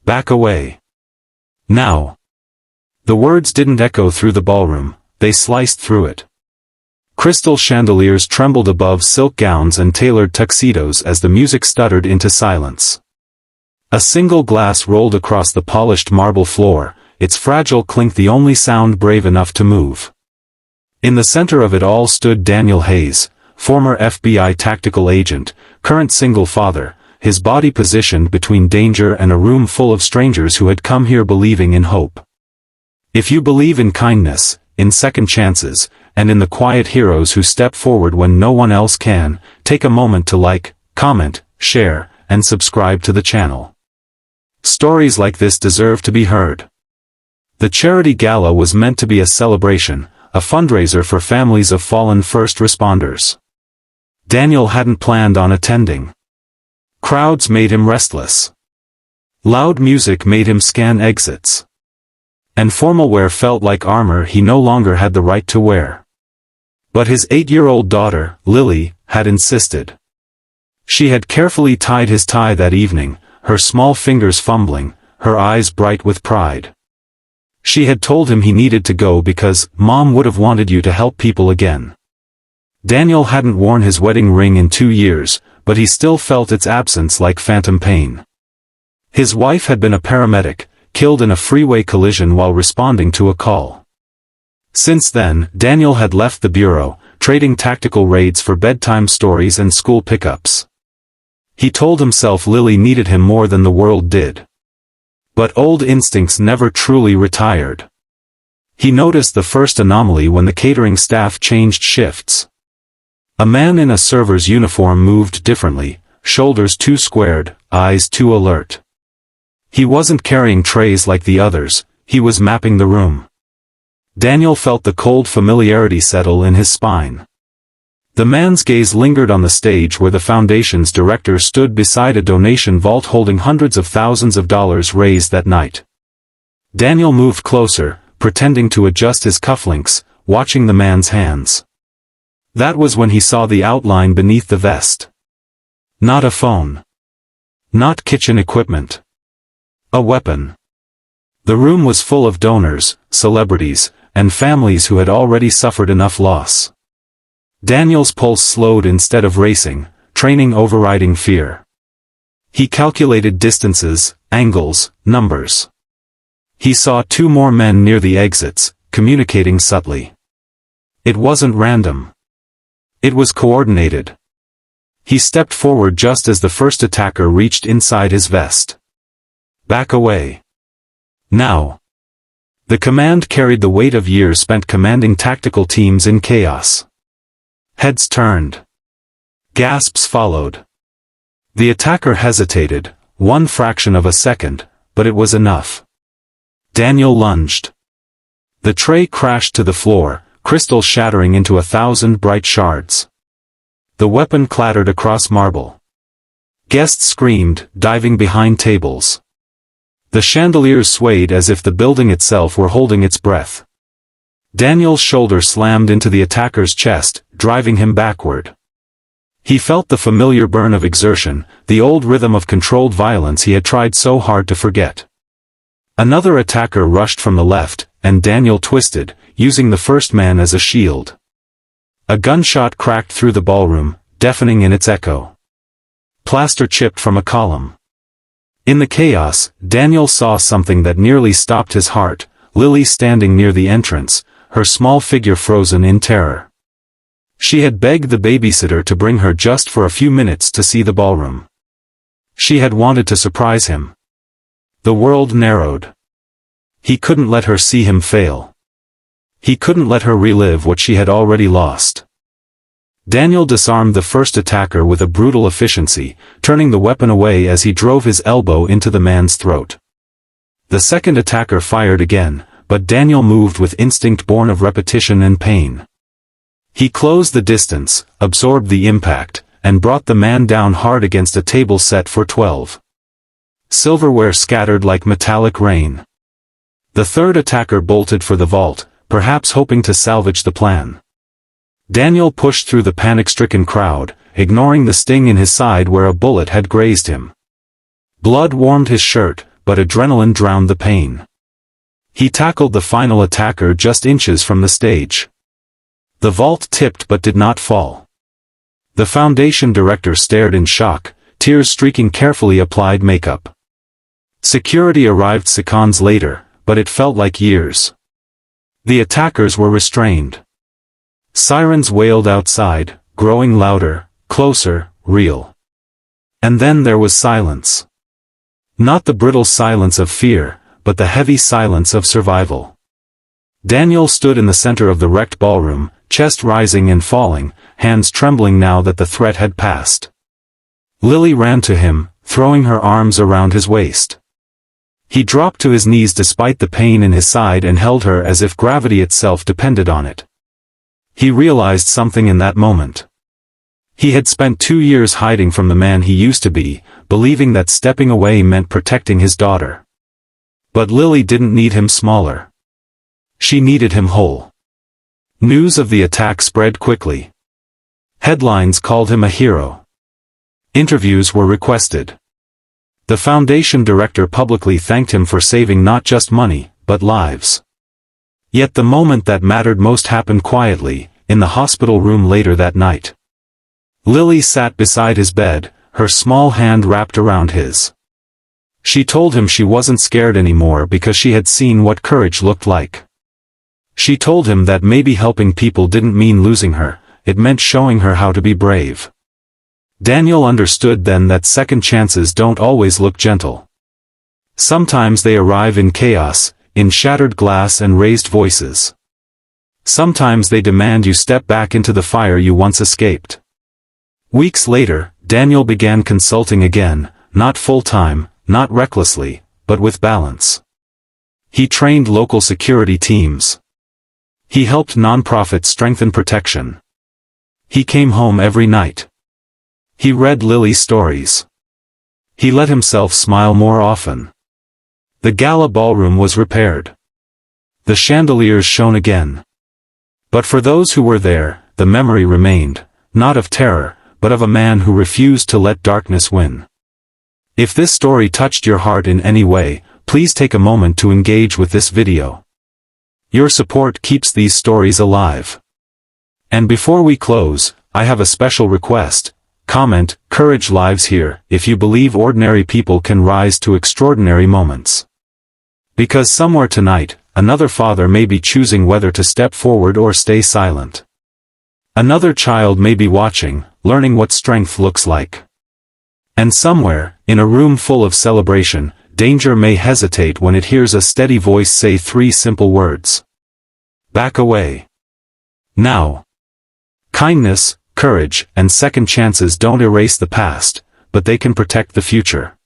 Back away. Now. The words didn't echo through the ballroom, they sliced through it. Crystal chandeliers trembled above silk gowns and tailored tuxedos as the music stuttered into silence. A single glass rolled across the polished marble floor, its fragile clink the only sound brave enough to move. In the center of it all stood Daniel Hayes, former FBI tactical agent, current single father, his body positioned between danger and a room full of strangers who had come here believing in hope. If you believe in kindness, in second chances, and in the quiet heroes who step forward when no one else can, take a moment to like, comment, share, and subscribe to the channel. Stories like this deserve to be heard. The charity gala was meant to be a celebration, a fundraiser for families of fallen first responders. Daniel hadn't planned on attending. Crowds made him restless. Loud music made him scan exits. And formal wear felt like armor he no longer had the right to wear. But his 8-year-old daughter, Lily, had insisted. She had carefully tied his tie that evening, her small fingers fumbling, her eyes bright with pride. She had told him he needed to go because Mom would have wanted you to help people again. Daniel hadn't worn his wedding ring in 2 years, but he still felt its absence like phantom pain. His wife had been a paramedic, killed in a freeway collision while responding to a call. Since then, Daniel had left the bureau, trading tactical raids for bedtime stories and school pickups. He told himself Lily needed him more than the world did. But old instincts never truly retired. He noticed the first anomaly when the catering staff changed shifts. A man in a server's uniform moved differently, shoulders too squared, eyes too alert. He wasn't carrying trays like the others, he was mapping the room. Daniel felt the cold familiarity settle in his spine. The man's gaze lingered on the stage where the foundation's director stood beside a donation vault holding hundreds of thousands of dollars raised that night. Daniel moved closer, pretending to adjust his cufflinks, watching the man's hands. That was when he saw the outline beneath the vest. Not a phone. Not kitchen equipment. A weapon. The room was full of donors, celebrities, and families who had already suffered enough loss. Daniel's pulse slowed instead of racing, training overriding fear. He calculated distances, angles, numbers. He saw 2 more men near the exits, communicating subtly. It wasn't random. It was coordinated. He stepped forward just as the first attacker reached inside his vest. Back away. Now. The command carried the weight of years spent commanding tactical teams in chaos. Heads turned. Gasps followed. The attacker hesitated, 1 fraction of a second, but it was enough. Daniel lunged. The tray crashed to the floor, crystal shattering into 1,000 bright shards. The weapon clattered across marble. Guests screamed, diving behind tables. The chandeliers swayed as if the building itself were holding its breath. Daniel's shoulder slammed into the attacker's chest, driving him backward. He felt the familiar burn of exertion, the old rhythm of controlled violence he had tried so hard to forget. Another attacker rushed from the left, and Daniel twisted, using the first man as a shield. A gunshot cracked through the ballroom, deafening in its echo. Plaster chipped from a column. In the chaos, Daniel saw something that nearly stopped his heart, Lily standing near the entrance, her small figure frozen in terror. She had begged the babysitter to bring her just for a few minutes to see the ballroom. She had wanted to surprise him. The world narrowed. He couldn't let her see him fail. He couldn't let her relive what she had already lost. Daniel disarmed the first attacker with a brutal efficiency, turning the weapon away as he drove his elbow into the man's throat. The second attacker fired again, but Daniel moved with instinct born of repetition and pain. He closed the distance, absorbed the impact, and brought the man down hard against a table set for 12. Silverware scattered like metallic rain. The third attacker bolted for the vault, perhaps hoping to salvage the plan. Daniel pushed through the panic-stricken crowd, ignoring the sting in his side where a bullet had grazed him. Blood warmed his shirt, but adrenaline drowned the pain. He tackled the final attacker just inches from the stage. The vault tipped but did not fall. The foundation director stared in shock, tears streaking carefully applied makeup. Security arrived seconds later, but it felt like years. The attackers were restrained. Sirens wailed outside, growing louder, closer, real. And then there was silence. Not the brittle silence of fear, but the heavy silence of survival. Daniel stood in the center of the wrecked ballroom, chest rising and falling, hands trembling now that the threat had passed. Lily ran to him, throwing her arms around his waist. He dropped to his knees despite the pain in his side and held her as if gravity itself depended on it. He realized something in that moment. He had spent 2 years hiding from the man he used to be, believing that stepping away meant protecting his daughter. But Lily didn't need him smaller. She needed him whole. News of the attack spread quickly. Headlines called him a hero. Interviews were requested. The foundation director publicly thanked him for saving not just money, but lives. Yet the moment that mattered most happened quietly, in the hospital room later that night. Lily sat beside his bed, her small hand wrapped around his. She told him she wasn't scared anymore because she had seen what courage looked like. She told him that maybe helping people didn't mean losing her, it meant showing her how to be brave. Daniel understood then that second chances don't always look gentle. Sometimes they arrive in chaos, in shattered glass and raised voices. Sometimes they demand you step back into the fire you once escaped. Weeks later, Daniel began consulting again, not full-time, not recklessly, but with balance. He trained local security teams. He helped nonprofits strengthen protection. He came home every night. He read Lily's stories. He let himself smile more often. The Gala ballroom was repaired. The chandeliers shone again. But for those who were there, the memory remained, not of terror, but of a man who refused to let darkness win. If this story touched your heart in any way, please take a moment to engage with this video. Your support keeps these stories alive. And before we close, I have a special request. Comment, "Courage lives here," if you believe ordinary people can rise to extraordinary moments. Because somewhere tonight, another father may be choosing whether to step forward or stay silent. Another child may be watching, learning what strength looks like. And somewhere, in a room full of celebration, danger may hesitate when it hears a steady voice say 3 simple words. Back away. Now. Kindness, courage, and second chances don't erase the past, but they can protect the future.